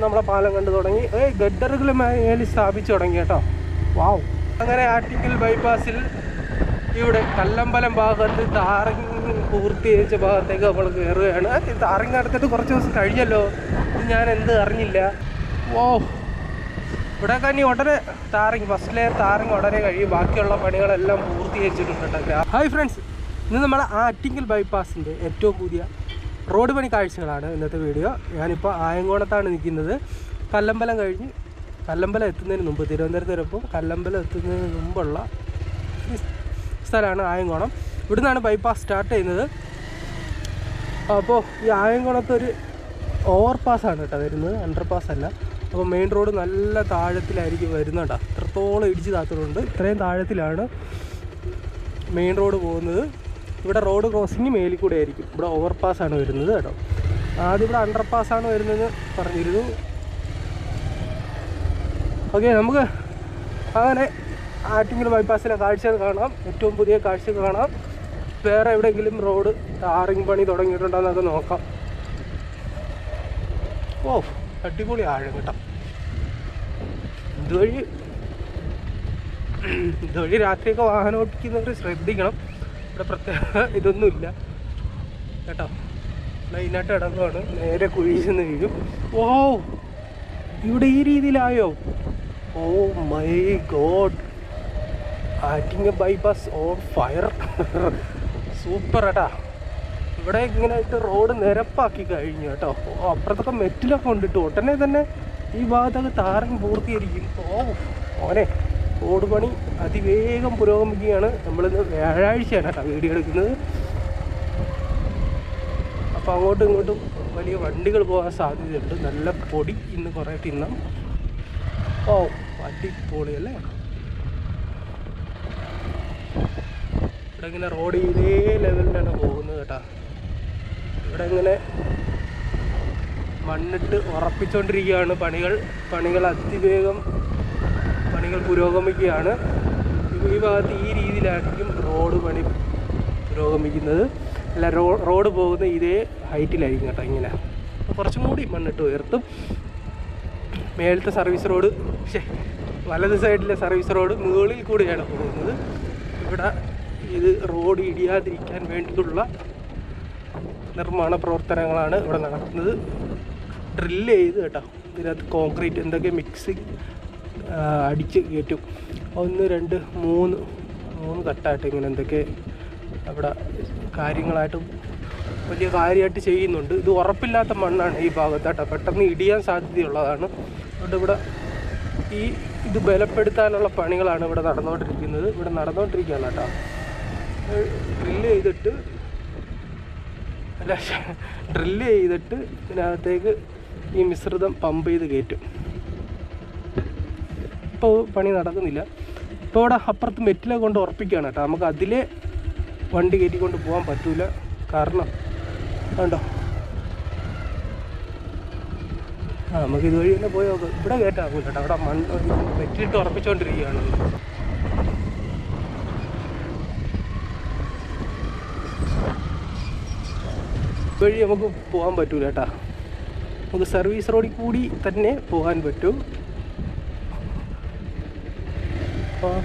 നമ്മളെ പാലം കണ്ടു തുടങ്ങി. ഗഡറുകൾ മേലിൽ സ്ഥാപിച്ചു തുടങ്ങി കേട്ടോ. വാവ്. അങ്ങനെ ആറ്റിങ്ങൽ ബൈപ്പാസിൽ ഇവിടെ കല്ലമ്പലം ഭാഗത്ത് ടാറിങ് പൂർത്തീകരിച്ച ഭാഗത്തേക്ക് നമ്മൾ കയറുകയാണ്. ടാറിങ് നടത്തിയിട്ട് കുറച്ച് ദിവസം കഴിഞ്ഞല്ലോ, ഇത് ഞാൻ എന്ത് അറിഞ്ഞില്ല. ഓ, ഇവിടെ ഇനി ഉടനെ ടാറിങ്, ഫസ്റ്റ് ലെയർ ടാറിങ് ഉടനെ കഴിയും. ബാക്കിയുള്ള പണികളെല്ലാം പൂർത്തീകരിച്ചിട്ടുണ്ട് കേട്ടോ. ഹായ് ഫ്രണ്ട്സ്, ഇന്ന് നമ്മൾ ആറ്റിങ്ങൽ ബൈപ്പാസിൻ്റെ ഏറ്റവും പുതിയ റോഡ് പണി കാഴ്ചകളാണ് ഇന്നത്തെ വീഡിയോ. ഞാനിപ്പോൾ ആയങ്കോണത്താണ് നിൽക്കുന്നത്. കല്ലമ്പലം കഴിഞ്ഞ് കല്ലമ്പലം എത്തുന്നതിന് മുമ്പ്, തിരുവനന്തപുരത്ത് വരുമ്പോൾ കല്ലമ്പലം എത്തുന്നതിന് മുമ്പുള്ള സ്ഥലമാണ് ആയങ്കോണം. ഇവിടെ നിന്നാണ് ബൈപ്പാസ് സ്റ്റാർട്ട് ചെയ്യുന്നത്. അപ്പോൾ ഈ ആയങ്കോണത്തൊരു ഓവർപാസ്സാണ് കേട്ടോ വരുന്നത്, അണ്ടർപാസ് അല്ല. അപ്പോൾ മെയിൻ റോഡ് നല്ല താഴത്തിലായിരിക്കും വരുന്നുണ്ടോ, അത്രത്തോളം ഇടിച്ച് താത്തുന്നുണ്ട്. ഇത്രയും താഴത്തിലാണ് മെയിൻ റോഡ് പോകുന്നത്. ഇവിടെ റോഡ് ക്രോസിങ് മേലിൽ കൂടെ ആയിരിക്കും. ഇവിടെ ഓവർപാസ്സാണ് വരുന്നത് കേട്ടോ. ആദ്യം ഇവിടെ അണ്ടർപാസ്സാണ് വരുന്നതെന്ന് പറഞ്ഞിരുന്നു. ഓക്കെ, നമുക്ക് അങ്ങനെ ആറ്റിങ്ങൽ ബൈപ്പാസിലെ കാഴ്ചകൾ കാണാം, ഏറ്റവും പുതിയ കാഴ്ചകൾ കാണാം. വേറെ എവിടെയെങ്കിലും റോഡ് ടാറിങ് പണി തുടങ്ങിയിട്ടുണ്ടോ എന്നൊക്കെ നോക്കാം. ഓ, അടിപൊളി ആഴം കേട്ടോ. ഇതുവഴി രാത്രിയൊക്കെ വാഹനം ഓടിക്കുന്നവർ ശ്രദ്ധിക്കണം. ഇവിടെ പ്രത്യേക ഇതൊന്നുമില്ല കേട്ടോ. ലൈനായിട്ട് കിടക്കുകയാണ്, നേരെ കുഴിയിൽ നിന്ന് വീഴും. ഓ, ഇവിടെ ഈ രീതിയിലായോ? Oh my God, Attingal bypass on fire. Super കേട്ടാ. ഇവിടെ ഇങ്ങനെ ആയിട്ട് റോഡ് നിരപ്പാക്കി കഴിഞ്ഞു കേട്ടോ. അപ്പുറത്തൊക്കെ മെറ്റിലൊക്കെ കൊണ്ടിട്ട് ഉടനെ തന്നെ ഈ ഭാഗത്തൊക്കെ ടാറിങ് പൂർത്തീകരിക്കും. ഓനെ റോഡ് പണി അതിവേഗം പുരോഗമിക്കുകയാണ്. നമ്മളിന്ന് വ്യാഴാഴ്ചയാണ് കേട്ടോ വീഡിയോ എടുക്കുന്നത്. അപ്പോൾ അങ്ങോട്ടും ഇങ്ങോട്ടും വലിയ വണ്ടികൾ പോകാൻ സാധ്യതയുണ്ട്. നല്ല പൊടി ഇന്ന് കുറേ തിന്നാം. ഓ, അടിപൊളിയല്ലേ. ഇവിടെ ഇങ്ങനെ റോഡ് ഇതേ ലെവലിലാണ് പോകുന്നത് കേട്ടോ. ഇവിടെ ഇങ്ങനെ മണ്ണിട്ട് ഉറപ്പിച്ചുകൊണ്ടിരിക്കുകയാണ്. പണികൾ അതിവേഗം പുരോഗമിക്കുകയാണ്. ഈ ഭാഗത്ത് ഈ രീതിയിലായിരിക്കും റോഡ് പണി പുരോഗമിക്കുന്നത്. അല്ല, റോഡ് പോകുന്ന ഇതേ ഹൈറ്റിലായിരിക്കും കേട്ടോ. ഇങ്ങനെ കുറച്ചും കൂടി മണ്ണിട്ട് ഉയർത്തും. മേലത്തെ സർവീസ് റോഡ്, വലത് സൈഡിലെ സർവീസ് റോഡ് മുകളിൽ കൂടിയാണ് പോകുന്നത്. ഇവിടെ ഇത് റോഡ് ഇടിയാതിരിക്കാൻ വേണ്ടിയിട്ടുള്ള നിർമ്മാണ പ്രവർത്തനങ്ങളാണ് ഇവിടെ നടക്കുന്നത്. ഡ്രില്ല് ചെയ്ത് കേട്ടോ, ഇതിനകത്ത് കോൺക്രീറ്റ് എന്തൊക്കെ മിക്സിങ് അടിച്ച് കയറ്റും. 1 2 3 തട്ടായിട്ട് ഇങ്ങനെ എന്തൊക്കെ അവിടെ കാര്യങ്ങളായിട്ട് വലിയ കാര്യമായിട്ട് ചെയ്യുന്നുണ്ട്. ഇത് ഉറപ്പില്ലാത്ത മണ്ണാണ് ഈ ഭാഗത്താട്ടോ, പെട്ടെന്ന് ഇടിയാൻ സാധ്യതയുള്ളതാണ്. അതുകൊണ്ട് ഇവിടെ ഇത് ബലപ്പെടുത്താനുള്ള പണികളാണ് ഇവിടെ നടന്നുകൊണ്ടിരിക്കുകയാണ് കേട്ടോ. ഡ്രില്ല് ചെയ്തിട്ട് ഇതിനകത്തേക്ക് ഈ മിശ്രിതം പമ്പ് ചെയ്ത് കയറ്റും. ഇപ്പോൾ പണി നടക്കുന്നില്ല. ഇപ്പോൾ ഇവിടെ അപ്പുറത്ത് മെറ്റിലെ കൊണ്ട് ഉറപ്പിക്കുകയാണ് കേട്ടോ. നമുക്ക് അതിലെ വണ്ടി കയറ്റിക്കൊണ്ട് പോകാൻ പറ്റൂല. കാരണം കണ്ടോ, നമുക്ക് ഇതുവഴി തന്നെ പോയി നോക്കാം. ഇവിടെ കയറ്റാകൂല കേട്ടോ, അവിടെ മെറ്റിലിട്ട് ഉറപ്പിച്ചുകൊണ്ടിരിക്കുകയാണ്. ഇതുവഴി നമുക്ക് പോകാൻ പറ്റൂല കേട്ടോ. നമുക്ക് സർവീസ് റോഡിൽ കൂടി തന്നെ പോകാൻ പറ്റും.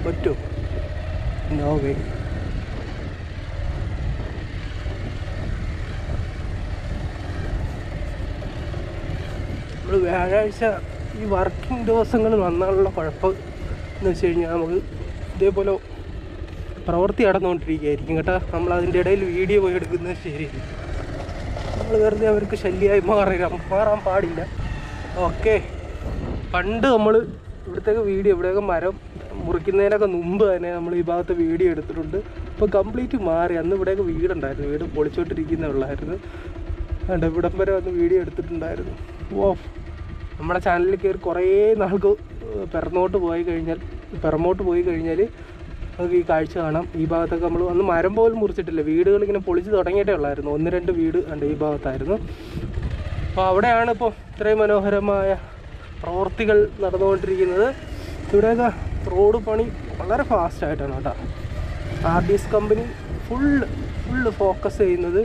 പറ്റും, നോ വേ. നമ്മൾ വ്യാഴാഴ്ച ഈ വർക്കിംഗ് ദിവസങ്ങൾ വന്നാലുള്ള കുഴപ്പം എന്ന് വെച്ച് കഴിഞ്ഞാൽ നമുക്ക് ഇതേപോലെ പ്രവൃത്തി നടന്നുകൊണ്ടിരിക്കുകയായിരിക്കും കേട്ടോ. നമ്മൾ അതിൻ്റെ ഇടയിൽ വീഡിയോ പോയി എടുക്കുന്നത് ശരിയല്ല. നമ്മൾ വെറുതെ അവർക്ക് ശല്യമായി മാറാൻ പാടില്ല. ഓക്കെ, പണ്ട് നമ്മൾ ഇവിടത്തേക്ക് ഇവിടെയൊക്കെ മരം മുറിക്കുന്നതിനൊക്കെ മുമ്പ് തന്നെ നമ്മൾ ഈ ഭാഗത്ത് വീഡിയോ എടുത്തിട്ടുണ്ട്. ഇപ്പോൾ കംപ്ലീറ്റ് മാറി. അന്ന് ഇവിടെയൊക്കെ വീടുണ്ടായിരുന്നു, വീട് പൊളിച്ചോണ്ടിരിക്കുന്നുള്ളായിരുന്നു. അതുകൊണ്ട് ഇവിടം വരെ വന്ന് വീഡിയോ എടുത്തിട്ടുണ്ടായിരുന്നു. നമ്മുടെ ചാനലിൽ കയറി കുറേ നാൾക്ക് പിറമോട്ട് പോയി കഴിഞ്ഞാൽ നമുക്ക് ഈ കാഴ്ച കാണാം. ഈ ഭാഗത്തൊക്കെ നമ്മൾ അന്ന് മരം പോലും മുറിച്ചിട്ടില്ല, വീടുകൾ ഇങ്ങനെ പൊളിച്ച് തുടങ്ങിയിട്ടേ ഉള്ളായിരുന്നു. 1 2 വീട് ഉണ്ട് ഈ ഭാഗത്തായിരുന്നു. അപ്പോൾ അവിടെയാണ് ഇപ്പോൾ ഇത്രയും മനോഹരമായ പ്രവൃത്തികൾ നടന്നുകൊണ്ടിരിക്കുന്നത്. ഇവിടെയൊക്കെ റോഡ് പണി വളരെ ഫാസ്റ്റായിട്ടാണ് കേട്ടോ. RDS കമ്പനി ഫുള്ള് ഫോക്കസ് ചെയ്യുന്നത്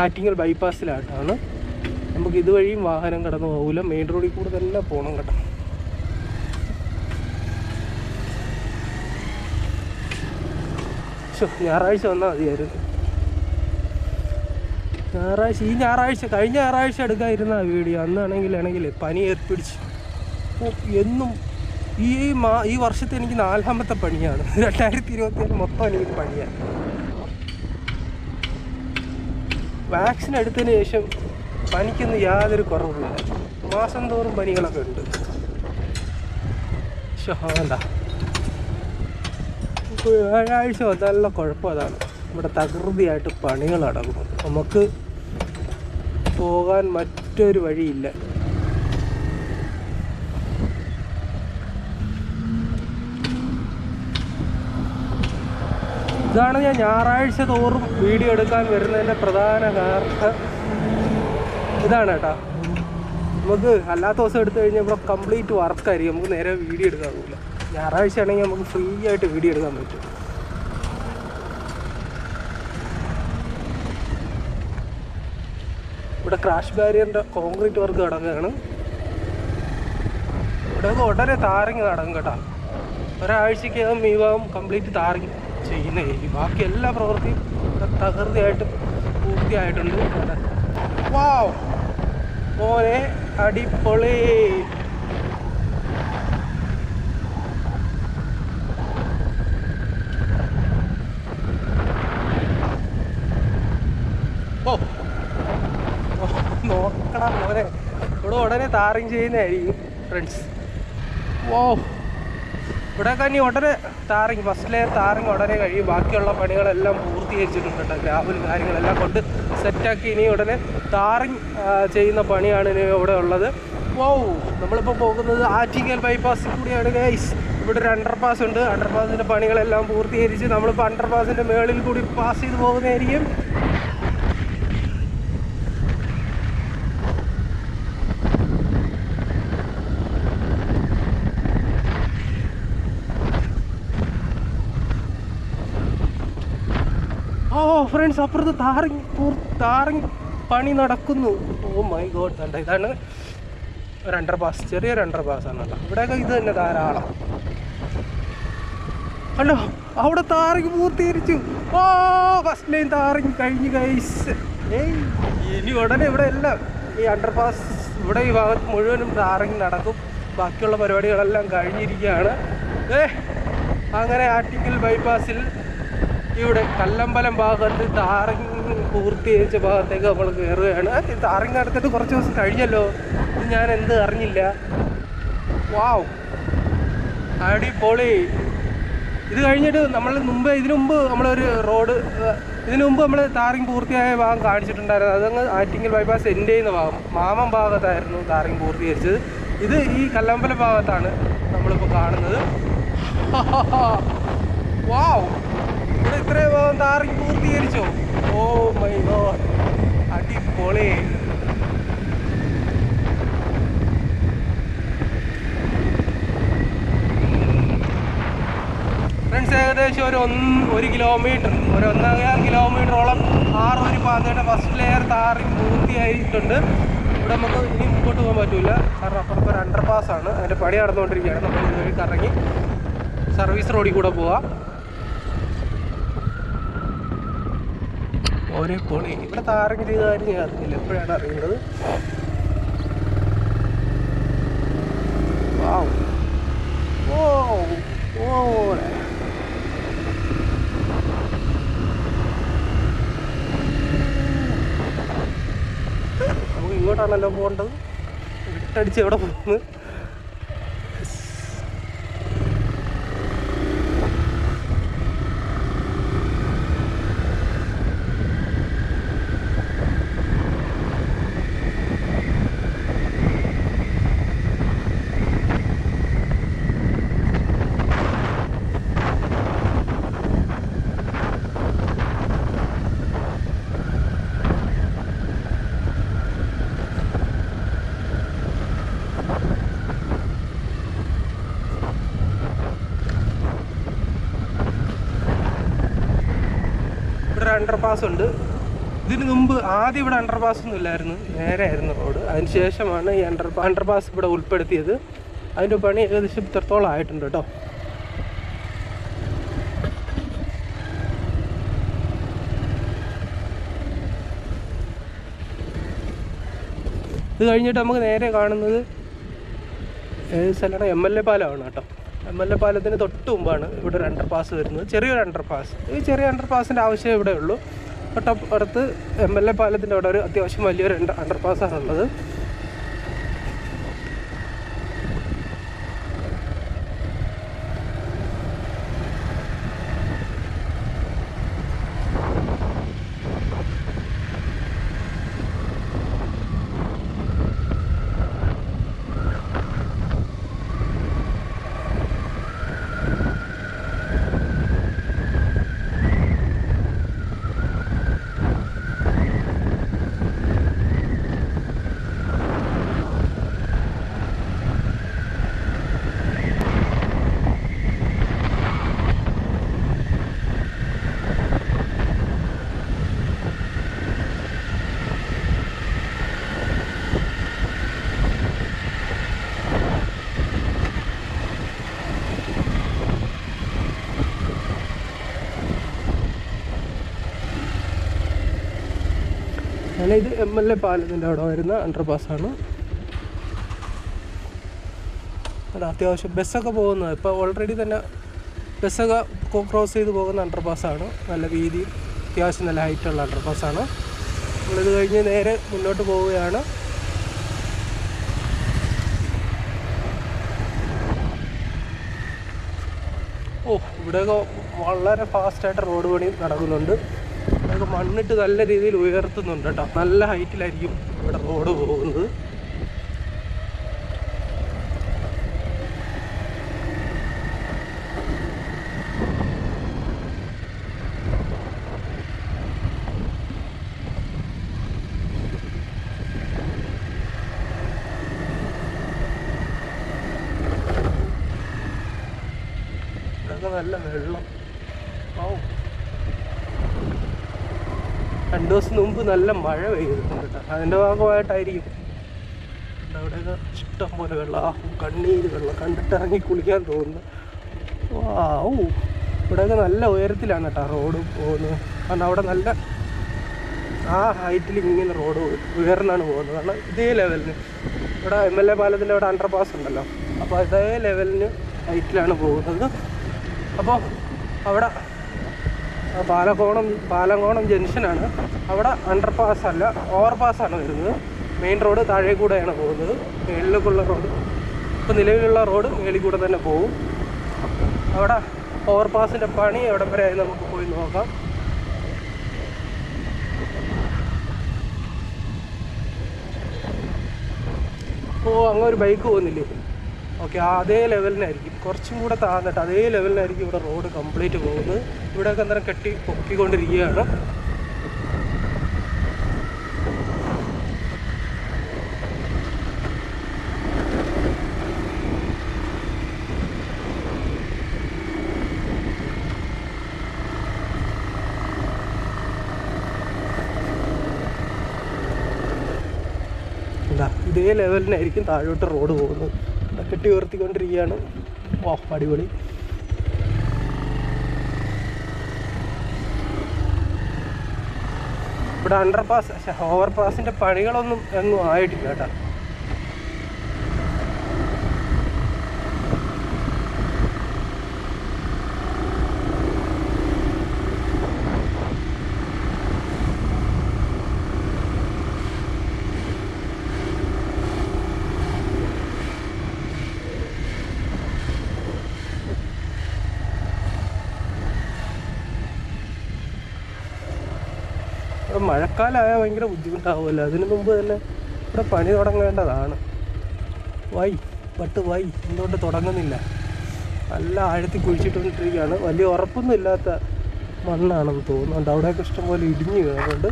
ആറ്റിങ്ങൽ ബൈപ്പാസിലായിട്ടാണ്. നമുക്ക് ഇതുവഴിയും വാഹനം കടന്നു പോകില്ല, മെയിൻ റോഡിൽ കൂടെ തന്നെ പോകണം കേട്ടോ. ഞായറാഴ്ച വന്നാൽ മതിയായിരുന്നു. കഴിഞ്ഞ ഞായറാഴ്ച എടുക്കാതിരുന്ന വീഡിയോ. അന്നാണെങ്കിൽ പനി ഏർപ്പിടിച്ച് എന്നും ഈ വർഷത്തെ എനിക്ക് 4ാമത്തെ പണിയാണ്. 2024 മൊത്തം എനിക്ക് പണിയാണ്. വാക്സിൻ എടുത്തതിന് ശേഷം പനിക്കൊന്നും യാതൊരു കുറവുമില്ല. മാസം തോറും പനികളൊക്കെ ഉണ്ട്. എന്താ വ്യാഴാഴ്ച വന്നാലുള്ള കുഴപ്പം അതാണ്, ഇവിടെ തകൃതിയായിട്ട് പണികൾ നടക്കുന്നു. നമുക്ക് പോകാൻ മറ്റൊരു വഴിയില്ല. ഇതാണ് ഞാൻ ഞായറാഴ്ച തോറും വീഡിയോ എടുക്കാൻ വരുന്നതിൻ്റെ പ്രധാന കാരണം. ഇതാണ് കേട്ടോ. നമുക്ക് അല്ലാത്ത ദിവസം എടുത്തു കഴിഞ്ഞാൽ ഇവിടെ കംപ്ലീറ്റ് വർക്കായിരിക്കും, നമുക്ക് നേരെ വീഡിയോ എടുക്കാൻ പറ്റില്ല. ഞായറാഴ്ച ആണെങ്കിൽ നമുക്ക് ഫ്രീ ആയിട്ട് വീഡിയോ എടുക്കാൻ പറ്റും. ഇവിടെ ക്രാഷ് ബാരിയറിൻ്റെ കോൺക്രീറ്റ് വർക്ക് നടക്കുകയാണ്. ഇവിടെ ഉടനെ താരങ്ങ് നടക്കും കേട്ടോ. ഒരാഴ്ചക്കകം ഈ ഭാഗം കംപ്ലീറ്റ് താരങ്ങ് ചെയ്യുന്നതായിരിക്കും. ബാക്കി എല്ലാ പ്രവൃത്തിയും ഇവിടെ തകൃതിയായിട്ട് പൂർത്തിയായിട്ടുണ്ട്. വാവ് മോനെ അടിപൊളി. നോക്കണം മോനെ, ഇവിടെ ഉടനെ താറിങ് ചെയ്യുന്നതായിരിക്കും ഫ്രണ്ട്സ്. ഓ ഇവിടെയൊക്കെ ഇനി ഉടനെ താറിങ്, ഫസ്റ്റ് ലെയർ താറിങ് ഉടനെ കഴിയും. ബാക്കിയുള്ള പണികളെല്ലാം പൂർത്തീകരിച്ചിട്ടുണ്ട് കേട്ടോ. ഗ്രാവൽ കാര്യങ്ങളെല്ലാം കൊണ്ട് സെറ്റാക്കി ഇനി ഉടനെ താറിങ് ചെയ്യുന്ന പണിയാണ് ഇനി ഇവിടെ ഉള്ളത്. ഓ നമ്മളിപ്പോൾ പോകുന്നത് ആറ്റിങ്ങൽ ബൈപ്പാസിൽ കൂടിയാണ് ഗൈസ്. ഇവിടെ ഒരു അണ്ടർപാസ് ഉണ്ട്. അണ്ടർപാസിൻ്റെ പണികളെല്ലാം പൂർത്തീകരിച്ച് നമ്മളിപ്പോൾ അണ്ടർപാസിൻ്റെ മുകളിൽ കൂടി പാസ് ചെയ്ത് പോകുന്നതായിരിക്കും. ഓ ഫ്രണ്ട്സ്, അപ്പുറത്ത് താറിങ് പണി നടക്കുന്നു. Oh my God. കണ്ട ഇതാണ് ഒരു അണ്ടർപാസ്, ചെറിയൊരു അണ്ടർപാസ്സാണ് കേട്ടോ. ഇവിടെയൊക്കെ ഇത് തന്നെ ധാരാളം കണ്ടോ. അവിടെ താറിങ് പൂർത്തീകരിച്ചു. ഓ ഫസ്റ്റ് ലൈൻ താറിങ് കഴിഞ്ഞു ഗൈസ്. ഇനി ഉടനെ ഇവിടെ എല്ലാം ഈ അണ്ടർപാസ്, ഇവിടെ ഈ ഭാഗത്ത് മുഴുവനും താറിങ് നടക്കും. ബാക്കിയുള്ള പരിപാടികളെല്ലാം കഴിഞ്ഞിരിക്കുകയാണ്. അങ്ങനെ ആറ്റിങ്ങൽ ബൈപ്പാസിൽ ഇവിടെ കല്ലമ്പലം ഭാഗത്ത് താറിങ് പൂർത്തീകരിച്ച ഭാഗത്തേക്ക് നമ്മൾ കയറുകയാണ്. താറിങ് നടത്തിയിട്ട് കുറച്ച് ദിവസം കഴിഞ്ഞല്ലോ, ഇത് ഞാൻ എന്ത് അറിഞ്ഞില്ല. വാവ് അടിപൊളി. ഇത് കഴിഞ്ഞിട്ട് ഇതിനു മുമ്പ് നമ്മളൊരു റോഡ്, ഇതിനു മുമ്പ് നമ്മൾ താറിങ് പൂർത്തിയായ ഭാഗം കാണിച്ചിട്ടുണ്ടായിരുന്നു. അതങ്ങ് ആറ്റിങ്ങൽ ബൈപ്പാസ് എൻ്റെ ചെയ്യുന്ന ഭാഗം, മാമം ഭാഗത്തായിരുന്നു താറിങ് പൂർത്തീകരിച്ചത്. ഇത് ഈ കല്ലമ്പലം ഭാഗത്താണ് നമ്മളിപ്പോൾ കാണുന്നത്. വാവ് ഇവിടെ ഇത്രയും ഭാഗം താറിങ് പൂർത്തീകരിച്ചോ? ഓ മൈ ഗോഡ് അടിപൊളി. ഫ്രണ്ട്സ്, ഏകദേശം ഒരു കിലോമീറ്റർ, ഒരു 1.5 കിലോമീറ്ററോളം ഒരു പാതയുടെ ഫസ്റ്റ് ലെയർ താറിങ് പൂർത്തിയായിട്ടുണ്ട്. ഇവിടെ നമുക്ക് ഇനി മുമ്പോട്ട് പോകാൻ പറ്റില്ല, കാരണം അപ്പുറത്ത് ഒരു അണ്ടർപാസ്സാണ്, അതിൻ്റെ പണി നടന്നുകൊണ്ടിരിക്കുകയാണ്. നമ്മൾ ഇതുവഴി കറങ്ങി സർവീസ് റോഡിൽ കൂടെ പോവാം. ഒരേ പൊളി. ഇവിടെ താറിങ് ചെയ്ത കാര്യം ഞാൻ അറിഞ്ഞില്ല, എപ്പോഴാണ് അറിയുന്നത്. ഓ ഓ നമുക്ക് ഇങ്ങോട്ടാണല്ലോ പോകേണ്ടത്. വിട്ടടിച്ച് എവിടെ പോകുന്നു. അണ്ടർപാസ് ഉണ്ട്. ഇതിന് മുമ്പ് ആദ്യം ഇവിടെ അണ്ടർപാസ് ഒന്നും ഇല്ലായിരുന്നു, നേരെ ആയിരുന്നു റോഡ്. അതിന് ശേഷമാണ് ഈ അണ്ടർപാസ് ഇവിടെ ഉൾപ്പെടുത്തിയത്. അതിൻ്റെ പണി ഏകദേശം ഇത്രത്തോളം ആയിട്ടുണ്ട് കേട്ടോ. ഇത് കഴിഞ്ഞിട്ട് നമുക്ക് നേരെ കാണുന്നത് ഏത് സ്ഥലമാണ്? MLA പാലമാണ് കേട്ടോ. MLA പാലത്തിന് തൊട്ട് മുമ്പാണ് ഇവിടെ ഒരു അണ്ടർപാസ് വരുന്നത്, ചെറിയൊരു അണ്ടർപാസ്. ഈ ചെറിയ അണ്ടർപാസിൻ്റെ ആവശ്യമേ ഇവിടെ ഉള്ളൂ. തൊട്ടടുത്ത് MLA പാലത്തിൻ്റെ അവിടെ ഒരു അത്യാവശ്യം വലിയൊരു അണ്ടർപാസ്സാണുള്ളത്. അങ്ങനെ ഇത് MLA പാലത്തിൻ്റെ അവിടെ വരുന്ന അണ്ടർപാസ്സാണ്. അത് അത്യാവശ്യം ബസ്സൊക്കെ പോകുന്നത്, ഇപ്പോൾ ഓൾറെഡി തന്നെ ബസ്സൊക്കെ ക്രോസ് ചെയ്ത് പോകുന്ന അണ്ടർപാസ്സാണ്. നല്ല വീതി, അത്യാവശ്യം നല്ല ഹൈറ്റുള്ള അണ്ടർപാസ്സാണ്. നമ്മളിത് കഴിഞ്ഞ് നേരെ മുന്നോട്ട് പോവുകയാണ്. ഇവിടെയൊക്കെ വളരെ ഫാസ്റ്റായിട്ട് റോഡ് പണി നടക്കുന്നുണ്ട്. അതൊക്കെ മണ്ണിട്ട് നല്ല രീതിയിൽ ഉയർത്തുന്നുണ്ട് കേട്ടോ. നല്ല ഹൈറ്റിലായിരിക്കും ഇവിടെ റോഡ് പോകുന്നത്. ഇവിടെയൊക്കെ നല്ല വെള്ളം. 2 ദിവസം മുമ്പ് നല്ല മഴ പെയ്തിട്ടുണ്ട് കേട്ടോ. അതിൻ്റെ ഭാഗമായിട്ടായിരിക്കും അവിടെയൊക്കെ ഇഷ്ടം പോലെ വെള്ളം. കണ്ണീര് വെള്ളം കണ്ടിട്ടിറങ്ങി കുളിക്കാൻ തോന്നുന്നു. ഇവിടെയൊക്കെ നല്ല ഉയരത്തിലാണ് കേട്ടോ റോഡ് പോകുന്നത്. കാരണം അവിടെ നല്ല ആ ഹൈറ്റിൽ ഇങ്ങനെ റോഡ് ഉയർന്നാണ് പോകുന്നത്. കാരണം ഇതേ ലെവലിന് ഇവിടെ MLA പാലത്തിൻ്റെ അവിടെ അണ്ടർപാസ് ഉണ്ടല്ലോ, അപ്പോൾ ഇതേ ലെവലിന് ഹൈറ്റിലാണ് പോകുന്നത്. അപ്പോൾ അവിടെ പാലങ്കോണം ജംഗ്ഷനാണ്. അവിടെ അണ്ടർപാസ് അല്ല, ഓവർപാസ്സാണ് വരുന്നത്. മെയിൻ റോഡ് താഴെ കൂടെയാണ് പോകുന്നത്. മേളിലേക്കുള്ള റോഡ്, ഇപ്പോൾ നിലവിലുള്ള റോഡ് മേളിൽ കൂടെ തന്നെ പോകും. അവിടെ ഓവർപാസിൻ്റെ പണി എവിടം വരെ ആയി നമുക്ക് പോയി നോക്കാം. അങ്ങ് ഒരു ബൈക്ക് പോകുന്നില്ലേ? ഓക്കെ, അതേ ലെവലിനായിരിക്കും, കുറച്ചും കൂടെ താഴ്ന്നിട്ട് അതേ ലെവലിനായിരിക്കും ഇവിടെ റോഡ് കംപ്ലീറ്റ് പോകുന്നത്. ഇവിടെയൊക്കെ അന്നേരം പൊക്കിക്കൊണ്ടിരിക്കുകയാണ്. ഇതേ ലെവലിനായിരിക്കും താഴോട്ട് റോഡ് പോകുന്നത്. കെട്ടി ഉയർത്തിക്കൊണ്ടിരിക്കുകയാണ്. അടിപൊളി. ഇവിടെ അണ്ടർപാസ് ഓവർപാസിൻ്റെ പണികളൊന്നും എങ്ങും ആയിട്ടില്ല കേട്ടോ. മഴക്കാലമായാൽ ഭയങ്കര ബുദ്ധിമുട്ടാവുമല്ലോ. അതിന് മുമ്പ് തന്നെ ഇവിടെ പണി തുടങ്ങേണ്ടതാണ്. എന്തുകൊണ്ട് തുടങ്ങുന്നില്ല? നല്ല ആഴത്തിൽ കുഴിച്ചിട്ടുകൊണ്ടിരിക്കുകയാണ്. വലിയ ഉറപ്പൊന്നും ഇല്ലാത്ത മണ്ണാണെന്ന് തോന്നുന്നുണ്ട്. അവിടെയൊക്കെ ഇഷ്ടംപോലെ ഇടിഞ്ഞു വീണുണ്ട്.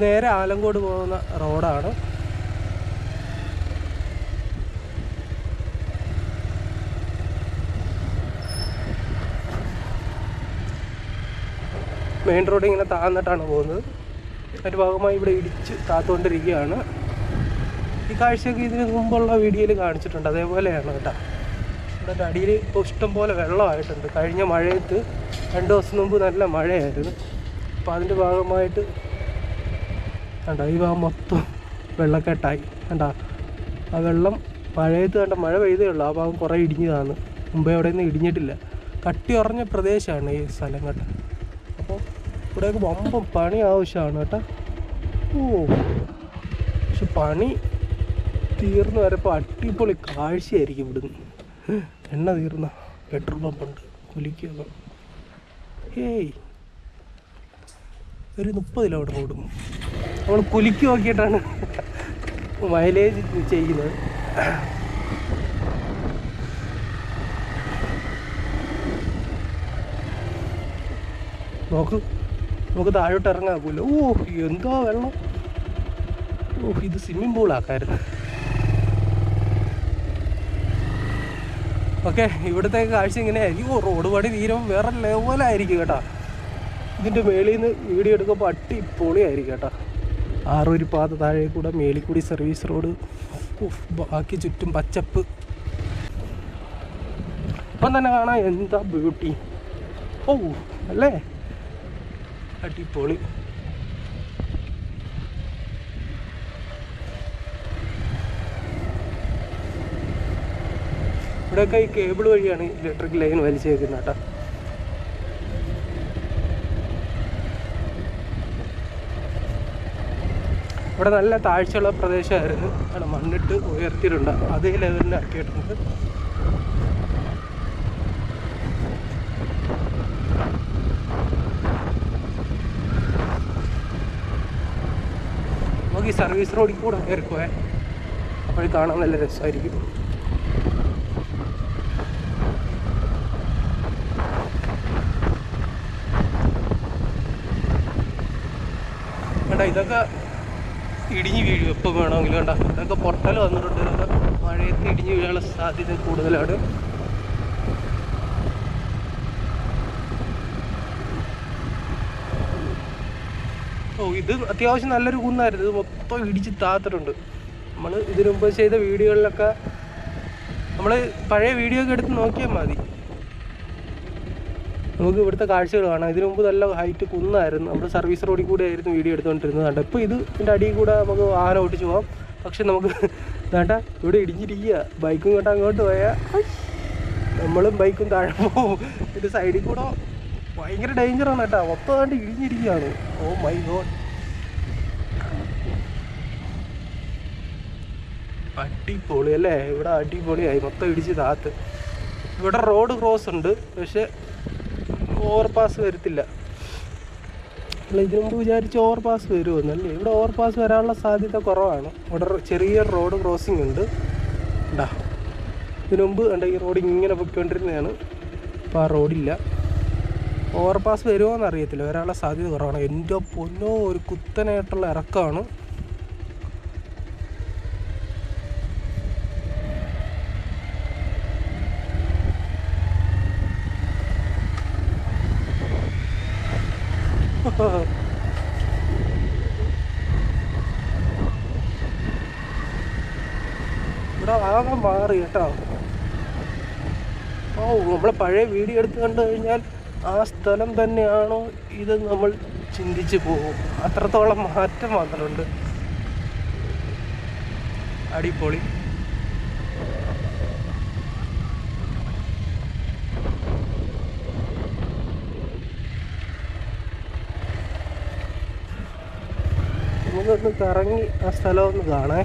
നേരെ ആലങ്കോട് പോകുന്ന റോഡാണ്. മെയിൻ റോഡ് ഇങ്ങനെ താഴ്ന്നിട്ടാണ് പോകുന്നത്. അതിൻ്റെ ഭാഗമായി ഇവിടെ ഇടിച്ച് താത്തുകൊണ്ടിരിക്കുകയാണ്. ഈ കാഴ്ചയൊക്കെ ഇതിന് മുമ്പുള്ള വീഡിയോയിൽ കാണിച്ചിട്ടുണ്ട്. അതേപോലെയാണ് കേട്ടോ. ഇവിടെ അടിയിൽ ഇപ്പോൾ ഇഷ്ടംപോലെ വെള്ളമായിട്ടുണ്ട്. കഴിഞ്ഞ മഴയത്ത് 2 ദിവസം മുമ്പ് നല്ല മഴയായിരുന്നു. അപ്പോൾ അതിൻ്റെ ഭാഗമായിട്ട് കണ്ടോ ഈ ഭാഗം മൊത്തം വെള്ളക്കെട്ടായി. കണ്ടോ ആ വെള്ളം മഴയത്ത് കണ്ട മഴ പെയ്തേ ഉള്ളൂ. ആ ഭാഗം കുറേ ഇടിഞ്ഞതാണ്. മുമ്പേ അവിടെയൊന്നും ഇടിഞ്ഞിട്ടില്ല. കട്ടി ഉറഞ്ഞ പ്രദേശമാണ് ഈ സ്ഥലം കേട്ടോ. അപ്പോൾ ഇവിടെയൊക്കെ വമ്പം പണി ആവശ്യമാണ് കേട്ടോ. പക്ഷെ പണി തീർന്നു വരപ്പോൾ അടിപൊളി കാഴ്ചയായിരിക്കും ഇവിടുന്ന്. എണ്ണ തീർന്ന പെട്രോൾ പമ്പുണ്ട്. കുലിക്കുക ഏയ് ഒരു 30 കിലോമീറ്റർ ഓടും. നമ്മൾ കുലിക്ക് നോക്കിയിട്ടാണ് മൈലേജ് ചെയ്യുന്നത്. നമുക്ക് താഴോട്ട് ഇറങ്ങാക്കൂല. എന്താ വെള്ളം. ഇത് സ്വിമ്മിംഗ് പൂളാക്കായിരുന്നു. ഓക്കെ, ഇവിടുത്തെ കാഴ്ച ഇങ്ങനെയായിരിക്കും. റോഡ് പണി തീരും വേറെ ലെവലായിരിക്കും കേട്ടോ. ഇതിൻ്റെ മേളിൽ നിന്ന് വീഡിയോ എടുക്കുമ്പോൾ അടിപൊളിയായിരിക്കും കേട്ടോ. ആറൂരി പാത താഴെ കൂടെ മേളിൽ കൂടി സർവീസ് റോഡ്. ബാക്കി ചുറ്റും പച്ചപ്പ്. ഇപ്പം തന്നെ കാണാം എന്താ ബ്യൂട്ടി. അല്ലേ അടിപൊളി. ഇവിടെയൊക്കെ ഈ കേബിൾ വഴിയാണ് ഇലക്ട്രിക് ലൈൻ വലിച്ചേക്കുന്നത് കേട്ടോ. ഇവിടെ നല്ല താഴ്ചയുള്ള പ്രദേശമായിരുന്നു. അവിടെ മണ്ണിട്ട് ഉയർത്തിയിട്ടുണ്ട്. അതേ ലെവലിൽ ആക്കിയിട്ടുണ്ട്. നമുക്ക് ഈ സർവീസ് റോഡിൽ കൂടെ കയറിപ്പോയെ അപ്പോൾ കാണാൻ നല്ല രസമായിരിക്കും. കണ്ട ഇതൊക്കെ ഇടിഞ്ഞ് വീഴും എപ്പോൾ വേണമെങ്കിലും. കണ്ട ഇതൊക്കെ പൊട്ടൽ വന്നിട്ടുണ്ട്. ഇതൊക്കെ മഴയത്ത് ഇടിഞ്ഞ് വീഴാനുള്ള സാധ്യത കൂടുതലാണ്. ഇത് അത്യാവശ്യം നല്ലൊരു കുന്നായിരുന്നു. ഇത് മൊത്തം ഇടിച്ച് താത്തിട്ടുണ്ട്. നമ്മൾ ഇതിനു മുമ്പ് ചെയ്ത വീഡിയോകളിലൊക്കെ നമ്മൾ പഴയ വീഡിയോ ഒക്കെ എടുത്ത് നോക്കിയാൽ മതി. നമുക്ക് ഇവിടുത്തെ കാഴ്ചകൾ കാണാം. ഇതിനു മുമ്പ് നല്ല ഹൈറ്റ് കുന്നായിരുന്നു. നമ്മൾ സർവീസ് റോഡിൽ കൂടെ ആയിരുന്നു വീഡിയോ എടുത്തുകൊണ്ടിരുന്നത്. കണ്ട ഇപ്പോൾ ഇതിൻ്റെ അടിയിൽ കൂടെ നമുക്ക് വാഹനം ഓടിച്ച് പോകാം. പക്ഷെ നമുക്ക് വേണ്ട ഇവിടെ ഇടിഞ്ഞിരിക്കുക. ബൈക്കും കേട്ടോ അങ്ങോട്ട് പോയാൽ നമ്മളും ബൈക്കും താഴെ പോവും. ഇത് സൈഡിൽ കൂടെ ഭയങ്കര ഡേഞ്ചറാണ് കേട്ടോ. മൊത്തം കണ്ട് ഇടിഞ്ഞിരിക്കുകയാണ്. ഓ മൈ ഗോഡ്, അടിപൊളി അല്ലേ. ഇവിടെ അടിപൊളിയായി മൊത്തം ഇടിച്ച് താത്ത്. ഇവിടെ റോഡ് ക്രോസ് ഉണ്ട്, പക്ഷെ ഓവർപാസ് വരത്തില്ല. ഇതിനു മുമ്പ് വിചാരിച്ച് ഓവർപാസ് വരുമെന്നല്ലേ. ഇവിടെ ഓവർപാസ് വരാനുള്ള സാധ്യത കുറവാണ്. ഇവിടെ ചെറിയ റോഡ് ക്രോസിംഗ് ഉണ്ട്. ഉണ്ടാ ഇതിനു മുമ്പ് കണ്ട ഈ റോഡ് ഇങ്ങനെ പൊയ്ക്കൊണ്ടിരുന്നതാണ്. അപ്പോൾ ആ റോഡില്ല. ഓവർപാസ് വരുമോ എന്നറിയത്തില്ല. വരാനുള്ള സാധ്യത കുറവാണ്. എൻ്റെ പൊന്നോ, ഒരു കുത്തനായിട്ടുള്ള ഇറക്കമാണ്. ഇവിടെ ആകെ മാറി കേട്ടോ. നമ്മളെ പഴയ വീഡിയോ എടുത്ത് കണ്ടു കഴിഞ്ഞാൽ ആ സ്ഥലം തന്നെയാണോ ഇത് നമ്മൾ ചിന്തിച്ച് പോകും. അത്രത്തോളം മാറ്റം വന്നിട്ടുണ്ട്. അടിപൊളി. നമുക്കൊന്ന് കറങ്ങി ആ സ്ഥലം ഒന്ന് കാണേ.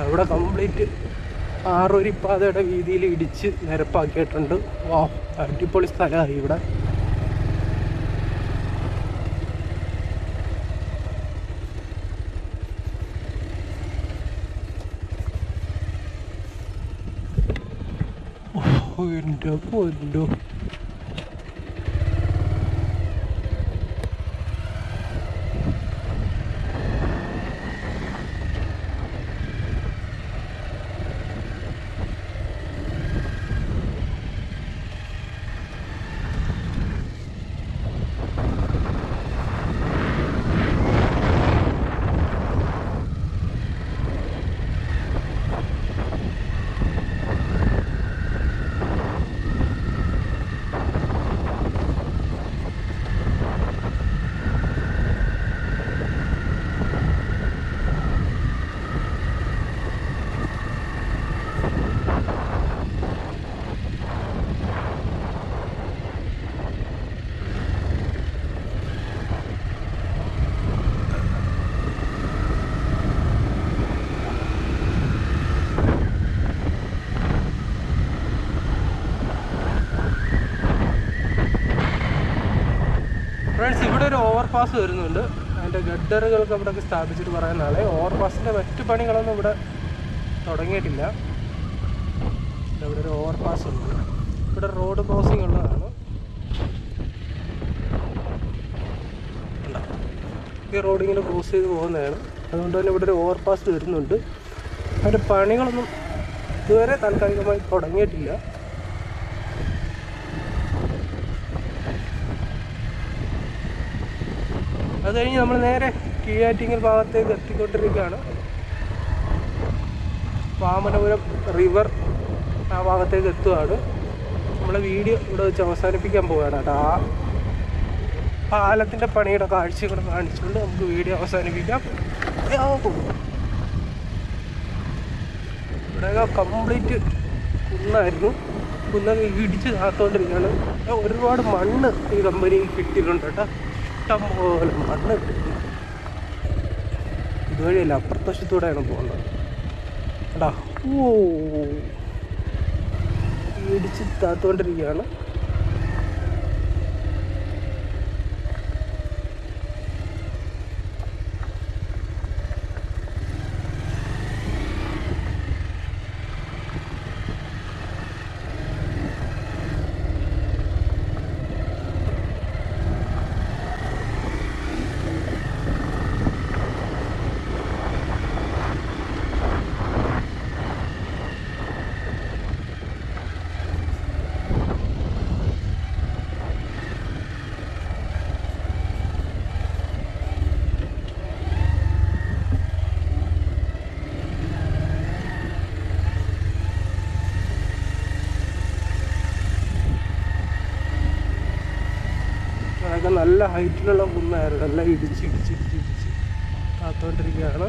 ഇവിടെ കംപ്ലീറ്റ് ആറൊരിപ്പാതയുടെ വീതിയിൽ ഇടിച്ച് നിരപ്പാക്കിയിട്ടുണ്ട്. വാ, അടിപൊളി സ്ഥലമായി ഇവിടെ. എൻ്റെ പൊന്നോ, ഫ്രണ്ട്സ്, ഇവിടെ ഒരു ഓവർപാസ് വരുന്നുണ്ട്. അതിൻ്റെ ഗഡറുകളൊക്കെ ഇവിടെയൊക്കെ സ്ഥാപിച്ചിട്ട് പറയുന്ന ആളെ. ഓവർപാസിൻ്റെ മറ്റു പണികളൊന്നും ഇവിടെ തുടങ്ങിയിട്ടില്ല. ഇവിടെ ഒരു ഓവർപാസ് ഉണ്ട്. ഇവിടെ റോഡ് ക്രോസിംഗ് ഉള്ളതാണ്. ഈ റോഡ് ഇങ്ങനെ ക്രോസ് ചെയ്ത് പോകുന്നതാണ്. അതുകൊണ്ട് തന്നെ ഇവിടെ ഒരു ഓവർപാസ് വരുന്നുണ്ട്. അതിൻ്റെ പണികളൊന്നും ഇതുവരെ താൽക്കാലികമായി തുടങ്ങിയിട്ടില്ല. അത് കഴിഞ്ഞ് നമ്മൾ നേരെ കീഴാറ്റിങ്ങൽ ഭാഗത്തേക്ക് എത്തിക്കൊണ്ടിരിക്കുകയാണ്. വാമനപുരം റിവർ ആ ഭാഗത്തേക്ക് എത്തുകയാണ്. നമ്മളെ വീഡിയോ ഇവിടെ വെച്ച് അവസാനിപ്പിക്കാൻ പോവുകയാണ് കേട്ടോ. ആ പാലത്തിൻ്റെ പണിയുടെ കാഴ്ചകൾ കാണിച്ചുകൊണ്ട് നമുക്ക് വീഡിയോ അവസാനിപ്പിക്കാം. ഇവിടെയൊക്കെ കംപ്ലീറ്റ് കുന്നായിരുന്നു. കുന്നൊക്കെ ഇടിച്ച് താത്തോണ്ടിരിക്കുകയാണ്. ഒരുപാട് മണ്ണ് ഈ കമ്പനി കിട്ടിയിട്ടുണ്ട് കേട്ടോ. ഇഷ്ടം പോലെ മണ്ണ് കിട്ടി. ഇതുവഴിയല്ല, അപ്പുറത്തെ വശത്തൂടെയാണ് പോകുന്നത് കേട്ടോ. ഓ, ഇടിച്ച് താത്തോണ്ടിരിക്കുകയാണ്. അതൊക്കെ നല്ല ഹൈറ്റിലുള്ള കുന്നായിരുന്നു. എല്ലാം ഇടിച്ച് കാത്തോണ്ടിരിക്കുകയാണ്.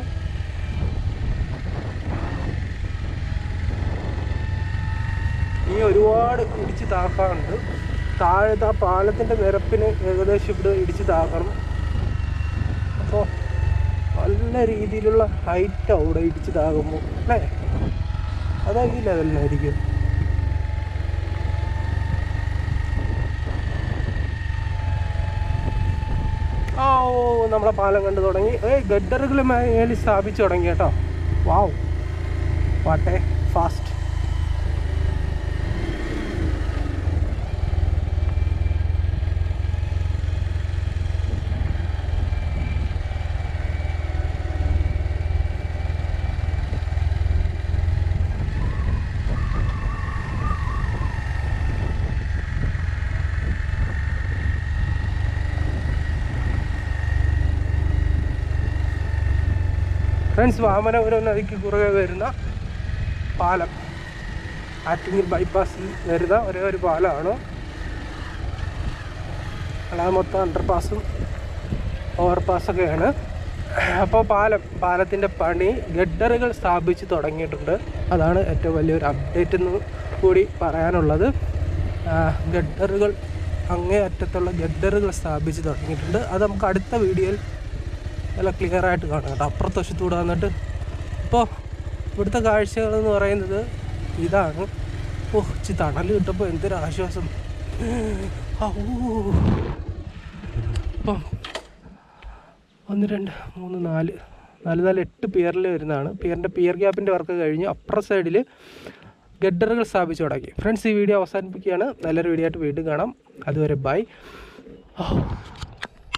ഇനി ഒരുപാട് ഇടിച്ച് താക്കാനുണ്ട്. താഴത്തെ ആ പാലത്തിൻ്റെ നിരപ്പിന് ഏകദേശം ഇവിടെ ഇടിച്ച് താക്കണം. അപ്പോൾ നല്ല രീതിയിലുള്ള ഹൈറ്റാവും ഇവിടെ ഇടിച്ച് താകുമ്പോൾ അല്ലേ? അതാ ഈ ലെവലിനായിരിക്കും. നമ്മളെ പാലം കണ്ടു തുടങ്ങി. ഗഡറുകൾ മേലിൽ സ്ഥാപിച്ചു തുടങ്ങി കേട്ടോ. Wow, what a fast. Friends, Vamanapuram നദിക്ക് കുറുകെ വരുന്ന പാലം, ആറ്റിങ്ങൽ ബൈപ്പാസിൽ വരുന്ന ഒരേ ഒരു പാലമാണ്. അല്ലാതെ മൊത്തം അണ്ടർപാസും ഓവർപാസൊക്കെയാണ്. അപ്പോൾ പാലത്തിൻ്റെ പണി ഗഡറുകൾ സ്ഥാപിച്ച് തുടങ്ങിയിട്ടുണ്ട്. അതാണ് ഏറ്റവും വലിയൊരു അപ്ഡേറ്റ് എന്ന് കൂടി പറയാനുള്ളത്. ഗഡറുകൾ, അങ്ങേ അറ്റത്തുള്ള ഗഡറുകൾ സ്ഥാപിച്ച് തുടങ്ങിയിട്ടുണ്ട്. അത് നമുക്ക് അടുത്ത വീഡിയോയിൽ നല്ല ക്ലിയർ ആയിട്ട് കാണാം കേട്ടോ. അപ്പുറത്തെ വശത്തൂടെ വന്നിട്ട് ഇപ്പോൾ ഇവിടുത്തെ കാഴ്ചകളെന്ന് പറയുന്നത് ഇതാണ്. ഓ തണൽ കിട്ടപ്പോൾ എന്തൊരു ആശ്വാസം. ഇപ്പം 1 2 3 4 8 പിയറിൽ വരുന്നതാണ്. പിയർ ഗ്യാപ്പിൻ്റെ വർക്ക് കഴിഞ്ഞ് അപ്പുറ സൈഡിൽ ഗഡറുകൾ സ്ഥാപിച്ചു തുടങ്ങി. ഫ്രണ്ട്സ്, ഈ വീഡിയോ അവസാനിപ്പിക്കുകയാണ്. നല്ലൊരു വീഡിയോ ആയിട്ട് വീണ്ടും കാണാം. അതുവരെ ബൈ.